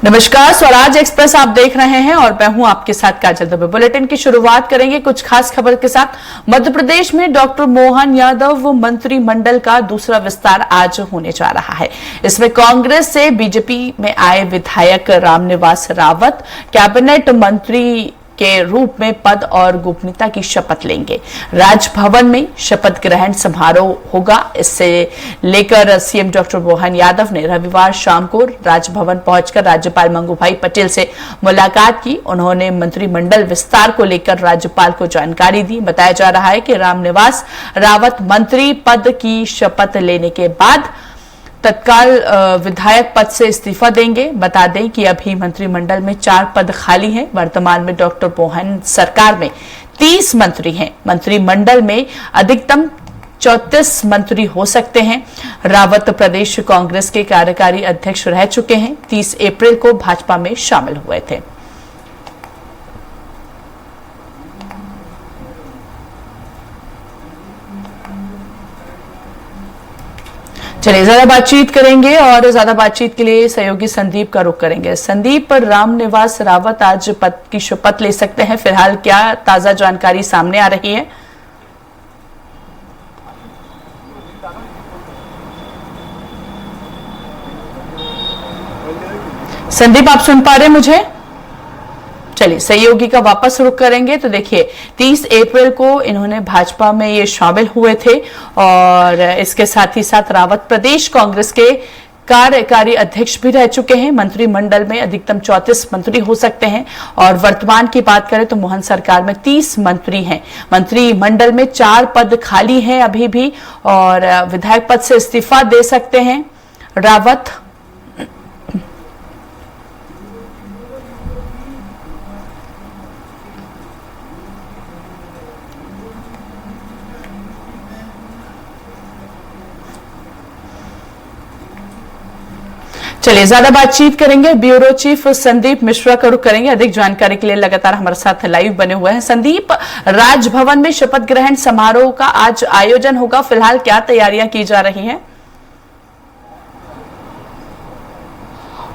नमस्कार, स्वराज एक्सप्रेस आप देख रहे हैं और मैं हूं आपके साथ काजल दुबे। बुलेटिन की शुरुआत करेंगे कुछ खास खबर के साथ। मध्य प्रदेश में डॉक्टर मोहन यादव मंत्रिमंडल का दूसरा विस्तार आज होने जा रहा है। इसमें कांग्रेस से बीजेपी में आए विधायक रामनिवास रावत कैबिनेट मंत्री के रूप में पद और गोपनीयता की शपथ लेंगे। राजभवन में शपथ ग्रहण समारोह होगा। इससे लेकर सीएम डॉक्टर मोहन यादव ने रविवार शाम को राजभवन पहुंचकर राज्यपाल मंगूभाई पटेल से मुलाकात की। उन्होंने मंत्रिमंडल विस्तार को लेकर राज्यपाल को जानकारी दी। बताया जा रहा है कि रामनिवास रावत मंत्री पद की शपथ लेने के बाद तत्काल विधायक पद से इस्तीफा देंगे। बता दें कि अभी मंत्रिमंडल में 4 पद खाली हैं। वर्तमान में डॉक्टर मोहन सरकार में 30 मंत्री हैं। मंत्रिमंडल में अधिकतम 34 मंत्री हो सकते हैं। रावत प्रदेश कांग्रेस के कार्यकारी अध्यक्ष रह चुके हैं। 30 अप्रैल को भाजपा में शामिल हुए थे। चलिए ज्यादा बातचीत करेंगे और ज्यादा बातचीत के लिए सहयोगी संदीप का रुख करेंगे। संदीप, रामनिवास रावत आज पद की शपथ ले सकते हैं। फिलहाल क्या ताजा जानकारी सामने आ रही है? संदीप, आप सुन पा रहे हैं मुझे? चलिए सहयोगी का वापस रुख करेंगे। तो देखिए 30 अप्रैल को इन्होंने भाजपा में ये शामिल हुए थे और इसके साथ ही साथ रावत प्रदेश कांग्रेस के कार्यकारी अध्यक्ष भी रह चुके हैं। मंत्रिमंडल में अधिकतम 34 मंत्री हो सकते हैं और वर्तमान की बात करें तो मोहन सरकार में 30 मंत्री हैं। मंत्रिमंडल में 4 पद खाली हैं अभी भी और विधायक पद से इस्तीफा दे सकते हैं रावत। चलिए ज्यादा बातचीत करेंगे। ब्यूरो चीफ संदीप मिश्रा का रुख करेंगे। अधिक जानकारी के लिए लगातार हमारे साथ लाइव बने हुए हैं। संदीप, राजभवन में शपथ ग्रहण समारोह का आज आयोजन होगा। फिलहाल क्या तैयारियां की जा रही हैं?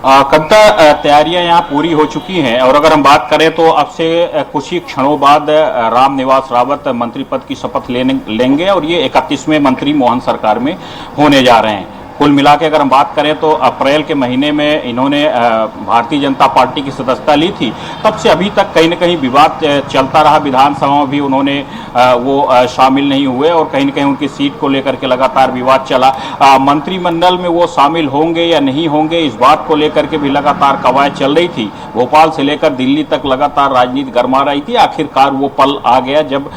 कविता, तैयारियां यहाँ पूरी हो चुकी हैं और अगर हम बात करें तो अब से कुछ ही क्षणों बाद रामनिवास रावत मंत्री पद की शपथ लेंगे और ये 31वें मंत्री मोहन सरकार में होने जा रहे हैं। कुल मिला के अगर हम बात करें तो अप्रैल के महीने में इन्होंने भारतीय जनता पार्टी की सदस्यता ली थी। तब से अभी तक कहीं न कहीं विवाद चलता रहा। विधानसभा में भी उन्होंने वो शामिल नहीं हुए और कहीं न कहीं उनकी सीट को लेकर के लगातार विवाद चला। मंत्रिमंडल में वो शामिल होंगे या नहीं होंगे, इस बात को लेकर के भी लगातार कवायद चल रही थी। भोपाल से लेकर दिल्ली तक लगातार राजनीति गरमा रही थी। आखिरकार वो पल आ गया जब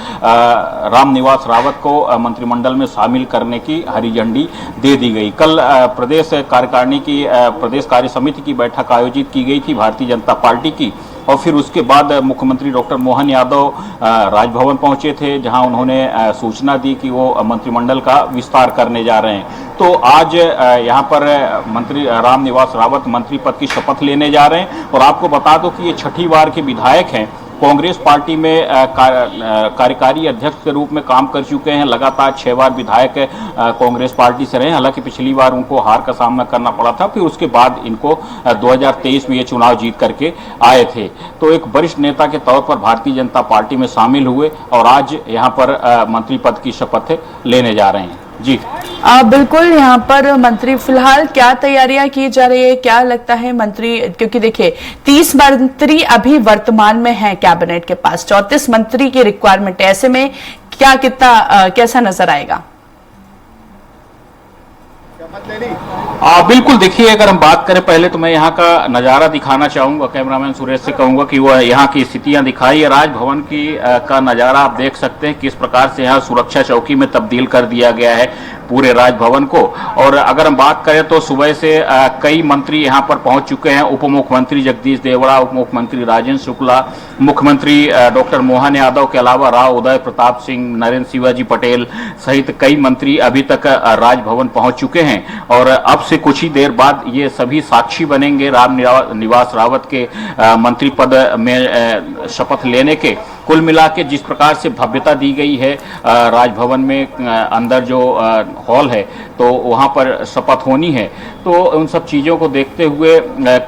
रामनिवास रावत को मंत्रिमंडल में शामिल करने की हरी झंडी दे दी गई। कल प्रदेश कार्यकारिणी की प्रदेश कार्य समिति की बैठक आयोजित की गई थी भारतीय जनता पार्टी की और फिर उसके बाद मुख्यमंत्री डॉक्टर मोहन यादव राजभवन पहुंचे थे, जहां उन्होंने सूचना दी कि वो मंत्रिमंडल का विस्तार करने जा रहे हैं। तो आज यहां पर मंत्री रामनिवास रावत मंत्री पद की शपथ लेने जा रहे हैं और आपको बता दो कि ये 6ठी बार के विधायक हैं। कांग्रेस पार्टी में कार्यकारी अध्यक्ष के रूप में काम कर चुके हैं। लगातार 6 बार विधायक कांग्रेस पार्टी से रहे। हालांकि पिछली बार उनको हार का सामना करना पड़ा था, फिर उसके बाद इनको 2023 में ये चुनाव जीत करके आए थे। तो एक वरिष्ठ नेता के तौर पर भारतीय जनता पार्टी में शामिल हुए और आज यहाँ पर मंत्री पद की शपथ लेने जा रहे हैं। जी बिल्कुल, यहाँ पर मंत्री फिलहाल क्या तैयारियां की जा रही है? क्या लगता है मंत्री, क्योंकि देखिए 30 मंत्री अभी वर्तमान में हैं कैबिनेट के पास, 34 मंत्री की रिक्वायरमेंट है। ऐसे में क्या कैसा नजर आएगा? बिल्कुल, देखिए अगर हम बात करें, पहले तो मैं यहाँ का नज़ारा दिखाना चाहूँगा। कैमरामैन सुरेश से कहूँगा कि वह यहाँ की स्थितियाँ दिखाई। राजभवन की का नज़ारा आप देख सकते हैं किस प्रकार से यहाँ सुरक्षा चौकी में तब्दील कर दिया गया है पूरे राजभवन को। और अगर हम बात करें तो सुबह से कई मंत्री यहाँ पर पहुँच चुके हैं। उप मुख्यमंत्री जगदीश देवड़ा, उप मुख्यमंत्री राजेंद्र शुक्ला, मुख्यमंत्री डॉक्टर मोहन यादव के अलावा राव उदय प्रताप सिंह, नरेंद्र शिवाजी पटेल सहित कई मंत्री अभी तक राजभवन पहुँच चुके हैं और अब से कुछ ही देर बाद ये सभी साक्षी बनेंगे रामनिवास रावत के मंत्री पद में शपथ लेने के। कुल मिला के जिस प्रकार से भव्यता दी गई है राजभवन में अंदर जो हॉल है, तो वहां पर शपथ होनी है, तो उन सब चीज़ों को देखते हुए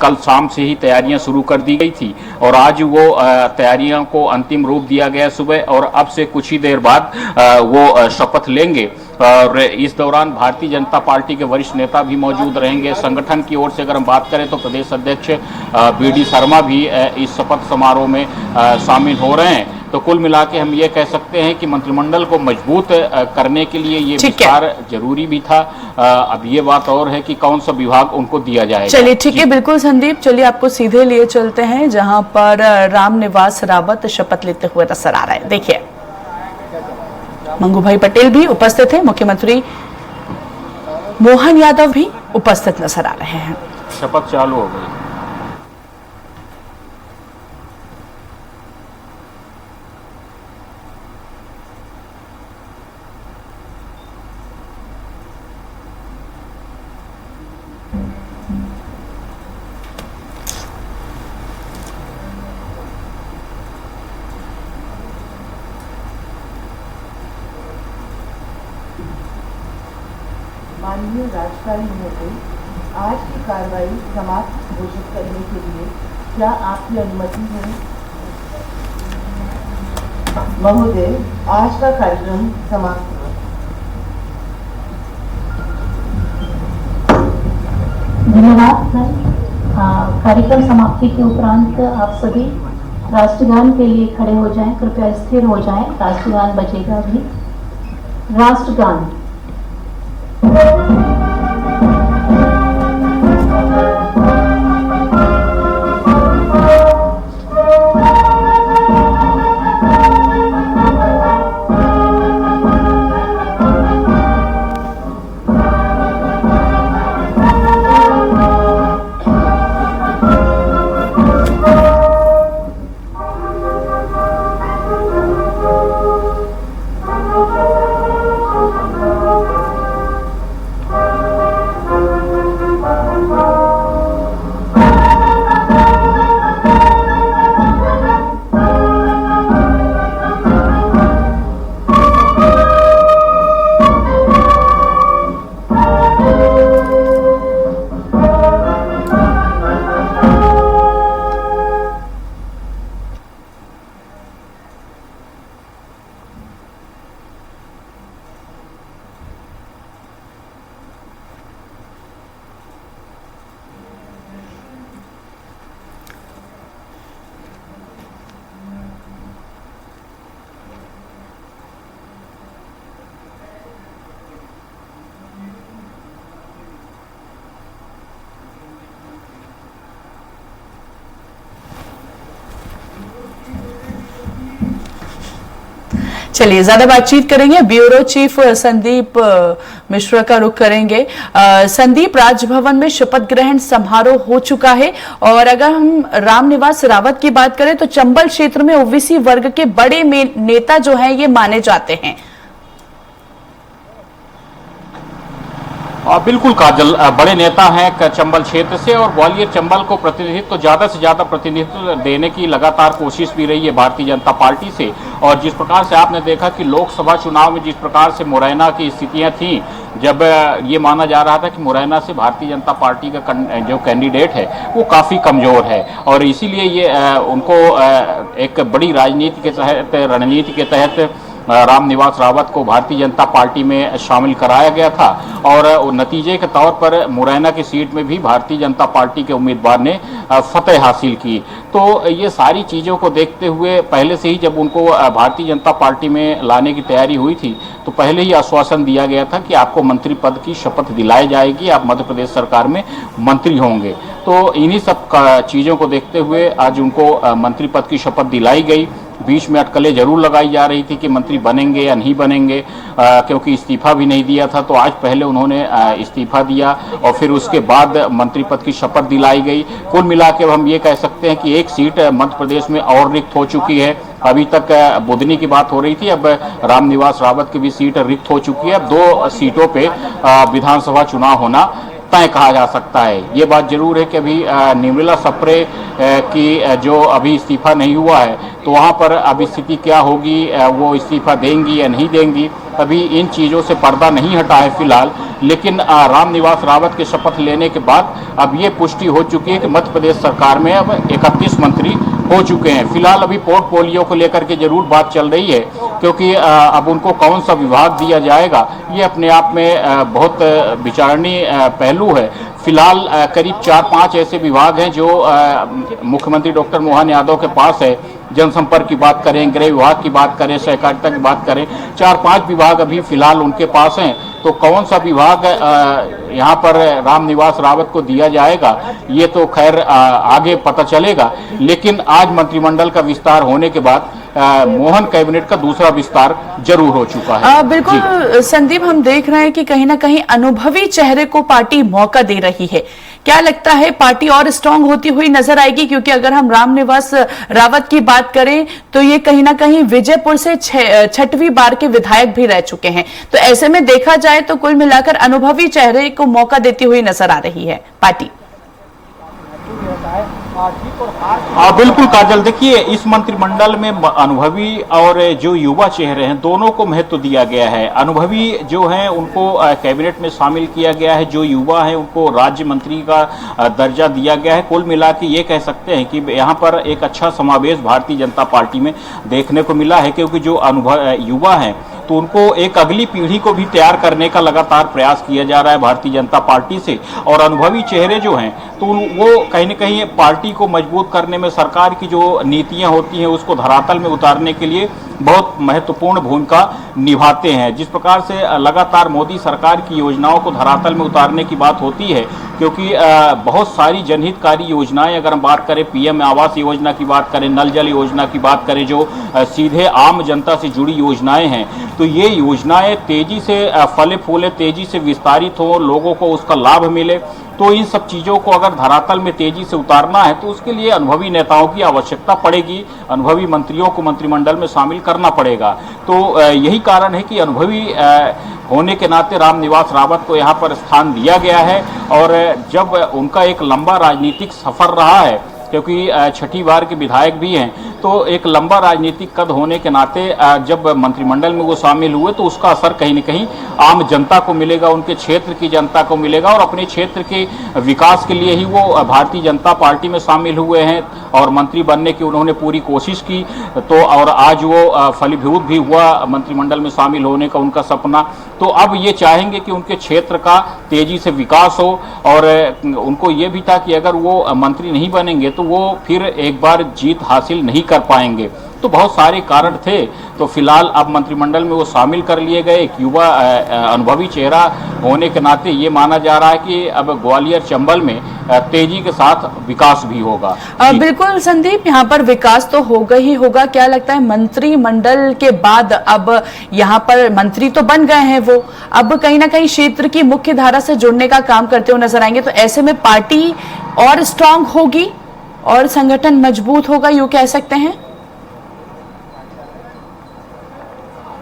कल शाम से ही तैयारियां शुरू कर दी गई थी और आज वो तैयारियों को अंतिम रूप दिया गया सुबह, और अब से कुछ ही देर बाद वो शपथ लेंगे। और इस दौरान भारतीय जनता पार्टी के वरिष्ठ नेता भी मौजूद रहेंगे। संगठन की ओर से अगर हम बात करें तो प्रदेश अध्यक्ष बीडी शर्मा भी इस शपथ समारोह में शामिल हो रहे हैं। तो कुल मिला के हम ये कह सकते हैं कि मंत्रिमंडल को मजबूत करने के लिए ये विस्तार जरूरी भी था। अब ये बात और है कि कौन सा विभाग उनको दिया जाएगा। चलिए ठीक है, बिल्कुल संदीप, चलिए आपको सीधे लिए चलते हैं जहां पर रामनिवास रावत शपथ लेते हुए नजर आ रहे हैं। देखिए, मंगू भाई पटेल भी उपस्थित हैं, मुख्यमंत्री मोहन यादव भी उपस्थित नजर आ रहे हैं। शपथ चालू हो गई। माननीय राज्यपाल महोदय, आज की कार्रवाई समाप्त घोषित करने के लिए क्या आपकी अनुमति है? महोदय, आज का कार्यक्रम समाप्त हुआ। धन्यवाद सर। कार्यक्रम समाप्ति के उपरांत आप सभी राष्ट्रगान के लिए खड़े हो जाएं, कृपया स्थिर हो जाएं। राष्ट्रगान बजेगा भी। राष्ट्रगान। चलिए ज्यादा बातचीत करेंगे, ब्यूरो चीफ संदीप मिश्रा का रुख करेंगे। संदीप, राजभवन में शपथ ग्रहण समारोह हो चुका है और अगर हम रामनिवास रावत की बात करें तो चंबल क्षेत्र में ओबीसी वर्ग के बड़े नेता जो हैं ये माने जाते हैं। बिल्कुल काजल, बड़े नेता हैं चंबल क्षेत्र से और ग्वालियर चंबल को प्रतिनिधित्व तो ज़्यादा से ज़्यादा प्रतिनिधित्व देने की लगातार कोशिश भी रही है भारतीय जनता पार्टी से। और जिस प्रकार से आपने देखा कि लोकसभा चुनाव में जिस प्रकार से मुरैना की स्थितियां थीं, जब ये माना जा रहा था कि मुरैना से भारतीय जनता पार्टी का जो कैंडिडेट है वो काफ़ी कमज़ोर है और इसीलिए ये उनको एक बड़ी राजनीति के तहत, रणनीति के तहत रामनिवास रावत को भारतीय जनता पार्टी में शामिल कराया गया था और नतीजे के तौर पर मुरैना की सीट में भी भारतीय जनता पार्टी के उम्मीदवार ने फतेह हासिल की। तो ये सारी चीज़ों को देखते हुए पहले से ही जब उनको भारतीय जनता पार्टी में लाने की तैयारी हुई थी तो पहले ही आश्वासन दिया गया था कि आपको मंत्री पद की शपथ दिलाई जाएगी, आप मध्य प्रदेश सरकार में मंत्री होंगे। तो इन्हीं सब चीज़ों को देखते हुए आज उनको मंत्री पद की शपथ दिलाई गई। बीच में अटकलें जरूर लगाई जा रही थी कि मंत्री बनेंगे या नहीं बनेंगे, क्योंकि इस्तीफा भी नहीं दिया था। तो आज पहले उन्होंने इस्तीफा दिया और फिर उसके बाद मंत्री पद की शपथ दिलाई गई। कुल मिला के हम ये कह सकते हैं कि एक सीट मध्य प्रदेश में और रिक्त हो चुकी है। अभी तक बुधनी की बात हो रही थी, अब रामनिवास रावत की भी सीट रिक्त हो चुकी है। अब 2 सीटों पे विधानसभा चुनाव होना तय कहा जा सकता है। ये बात जरूर है कि अभी निर्मला सप्रे की जो अभी इस्तीफा नहीं हुआ है तो वहाँ पर अब स्थिति क्या होगी, वो इस्तीफा देंगी या नहीं देंगी, अभी इन चीज़ों से पर्दा नहीं हटा है फिलहाल। लेकिन रामनिवास रावत के शपथ लेने के बाद अब ये पुष्टि हो चुकी है कि मध्य प्रदेश सरकार में अब 31 मंत्री हो चुके हैं। फिलहाल अभी पोर्टफोलियो को लेकर के जरूर बात चल रही है, क्योंकि अब उनको कौन सा विभाग दिया जाएगा ये अपने आप में बहुत विचारणीय पहलू है। फिलहाल करीब 4-5 ऐसे विभाग हैं जो मुख्यमंत्री डॉक्टर मोहन यादव के पास है। जनसंपर्क की बात करें, गृह विभाग की बात करें, सहकारिता की बात करें, 4-5 विभाग अभी फिलहाल उनके पास हैं। तो कौन सा विभाग यहाँ पर रामनिवास रावत को दिया जाएगा ये तो खैर आगे पता चलेगा। लेकिन आज मंत्रिमंडल का विस्तार होने के बाद मोहन कैबिनेट का दूसरा विस्तार जरूर हो चुका है। बिल्कुल संदीप, हम देख रहे हैं कि कहीं ना कहीं अनुभवी चेहरे को पार्टी मौका दे रही है। क्या लगता है पार्टी और स्ट्रांग होती हुई नजर आएगी? क्योंकि अगर हम रामनिवास रावत की बात करें तो ये कहीं ना कहीं विजयपुर से 6वीं बार के विधायक भी रह चुके हैं। तो ऐसे में देखा जाए तो कुल मिलाकर अनुभवी चेहरे को मौका देती हुई नजर आ रही है पार्टी। बिल्कुल काजल, देखिए इस मंत्रिमंडल में अनुभवी और जो युवा चेहरे हैं दोनों को महत्व दिया गया है। अनुभवी जो हैं उनको कैबिनेट में शामिल किया गया है, जो युवा हैं उनको राज्य मंत्री का दर्जा दिया गया है। कुल मिला के ये कह सकते हैं कि यहाँ पर एक अच्छा समावेश भारतीय जनता पार्टी में देखने को मिला है, क्योंकि जो युवा हैं तो उनको एक अगली पीढ़ी को भी तैयार करने का लगातार प्रयास किया जा रहा है भारतीय जनता पार्टी से। और अनुभवी चेहरे जो हैं तो वो कहीं न कहीं पार्टी को मजबूत करने में, सरकार की जो नीतियां होती हैं उसको धरातल में उतारने के लिए बहुत महत्वपूर्ण भूमिका निभाते हैं। जिस प्रकार से लगातार मोदी सरकार की योजनाओं को धरातल में उतारने की बात होती है, क्योंकि बहुत सारी जनहितकारी योजनाएं, अगर हम बात करें पीएम आवास योजना की बात करें, नल जल योजना की बात करें, जो सीधे आम जनता से जुड़ी योजनाएं हैं, तो ये योजनाएं तेजी से फले फूले, तेजी से विस्तारित हो, लोगों को उसका लाभ मिले। तो इन सब चीज़ों को अगर धरातल में तेजी से उतारना है तो उसके लिए अनुभवी नेताओं की आवश्यकता पड़ेगी, अनुभवी मंत्रियों को मंत्रिमंडल में शामिल करना पड़ेगा। तो यही कारण है कि अनुभवी होने के नाते रामनिवास रावत को यहाँ पर स्थान दिया गया है। और जब उनका एक लंबा राजनीतिक सफर रहा है, क्योंकि 6ठी बार के विधायक भी हैं, तो एक लंबा राजनीतिक कद होने के नाते जब मंत्रिमंडल में वो शामिल हुए तो उसका असर कहीं न कहीं आम जनता को मिलेगा, उनके क्षेत्र की जनता को मिलेगा। और अपने क्षेत्र के विकास के लिए ही वो भारतीय जनता पार्टी में शामिल हुए हैं और मंत्री बनने की उन्होंने पूरी कोशिश की। तो और आज वो फलीभूत भी हुआ मंत्रिमंडल में शामिल होने का उनका सपना। तो अब ये चाहेंगे कि उनके क्षेत्र का तेजी से विकास हो। और उनको ये भी था कि अगर वो मंत्री नहीं बनेंगे तो वो फिर एक बार जीत हासिल नहीं कर पाएंगे। तो बहुत सारे कारण थे। तो फिलहाल अब मंत्रिमंडल में वो शामिल कर लिए गए। एक युवा अनुभवी चेहरा होने के नाते ये माना जा रहा है कि अब ग्वालियर चंबल में तेजी के साथ विकास भी होगा। बिल्कुल संदीप, यहाँ पर विकास तो होगा ही होगा। क्या लगता है मंत्रिमंडल के बाद अब यहाँ पर मंत्री तो बन गए हैं, वो अब कहीं ना कहीं क्षेत्र की मुख्य धारा से जुड़ने का काम करते हुए नजर आएंगे। तो ऐसे में पार्टी और स्ट्रांग होगी और संगठन मजबूत होगा, यूं कह सकते हैं।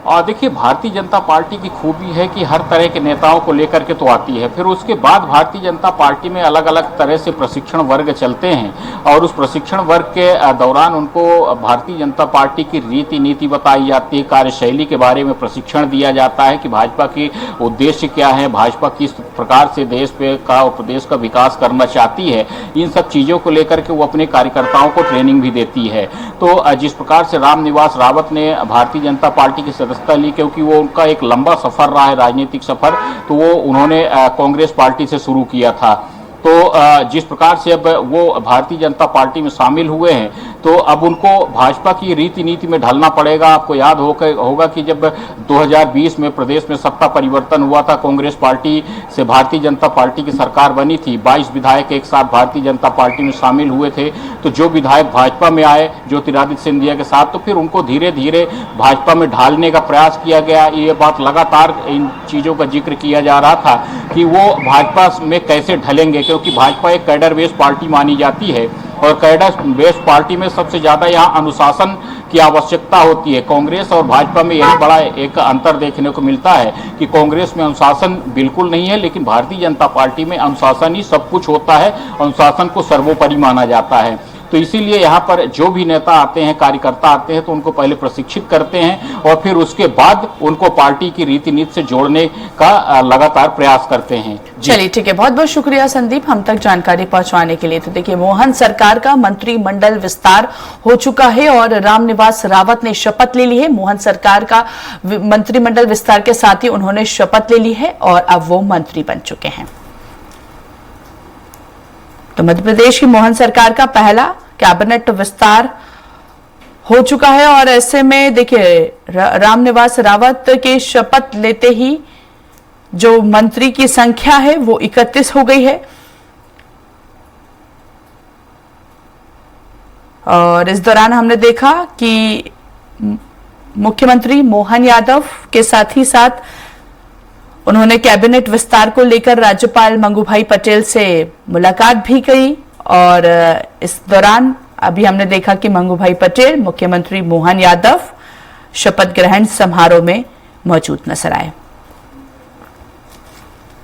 और देखिए भारतीय जनता पार्टी की खूबी है कि हर तरह के नेताओं को लेकर के तो आती है, फिर उसके बाद भारतीय जनता पार्टी में अलग अलग तरह से प्रशिक्षण वर्ग चलते हैं और उस प्रशिक्षण वर्ग के दौरान उनको भारतीय जनता पार्टी की रीति नीति बताई जाती है, कार्यशैली के बारे में प्रशिक्षण दिया जाता है कि भाजपा के उद्देश्य क्या है, भाजपा किस प्रकार से देश पे का और प्रदेश का विकास करना चाहती है। इन सब चीज़ों को लेकर के वो अपने कार्यकर्ताओं को ट्रेनिंग भी देती है। तो जिस प्रकार से रामनिवास रावत ने भारतीय जनता पार्टी की ली, क्योंकि वो उनका एक लंबा सफर रहा है, राजनीतिक सफर, तो वो उन्होंने कांग्रेस पार्टी से शुरू किया था। तो जिस प्रकार से अब वो भारतीय जनता पार्टी में शामिल हुए हैं तो अब उनको भाजपा की रीति नीति में ढलना पड़ेगा। आपको याद होगा कि जब 2020 में प्रदेश में सत्ता परिवर्तन हुआ था, कांग्रेस पार्टी से भारतीय जनता पार्टी की सरकार बनी थी, 22 विधायक एक साथ भारतीय जनता पार्टी में शामिल हुए थे। तो जो विधायक भाजपा में आए ज्योतिरादित्य सिंधिया के साथ, तो फिर उनको धीरे धीरे भाजपा में ढालने का प्रयास किया गया। ये बात लगातार इन चीज़ों का जिक्र किया जा रहा था कि वो भाजपा में कैसे ढलेंगे, क्योंकि भाजपा एक कैडर बेस्ड पार्टी मानी जाती है और कैडर बेस्ड पार्टी में सबसे ज़्यादा यहाँ अनुशासन की आवश्यकता होती है। कांग्रेस और भाजपा में यही बड़ा एक अंतर देखने को मिलता है कि कांग्रेस में अनुशासन बिल्कुल नहीं है, लेकिन भारतीय जनता पार्टी में अनुशासन ही सब कुछ होता है, अनुशासन को सर्वोपरि माना जाता है। तो इसीलिए यहाँ पर जो भी नेता आते हैं, कार्यकर्ता आते हैं, तो उनको पहले प्रशिक्षित करते हैं और फिर उसके बाद उनको पार्टी की रीति नीति से जोड़ने का लगातार प्रयास करते हैं। चलिए ठीक है, बहुत बहुत शुक्रिया संदीप हम तक जानकारी पहुंचाने के लिए। तो देखिए, मोहन सरकार का मंत्रिमंडल विस्तार हो चुका है और रामनिवास रावत ने शपथ ले ली है। मोहन सरकार का मंत्रिमंडल विस्तार के साथ ही उन्होंने शपथ ले ली है और अब वो मंत्री बन चुके हैं। तो मध्य प्रदेश की मोहन सरकार का पहला कैबिनेट विस्तार हो चुका है और ऐसे में देखिए, रामनिवास रावत के शपथ लेते ही जो मंत्री की संख्या है वो 31 हो गई है और इस दौरान हमने देखा कि मुख्यमंत्री मोहन यादव के साथ ही साथ उन्होंने कैबिनेट विस्तार को लेकर राज्यपाल मंगूभाई पटेल से मुलाकात भी की और इस दौरान अभी हमने देखा कि मंगूभाई पटेल मुख्यमंत्री मोहन यादव शपथ ग्रहण समारोह में मौजूद नजर आए।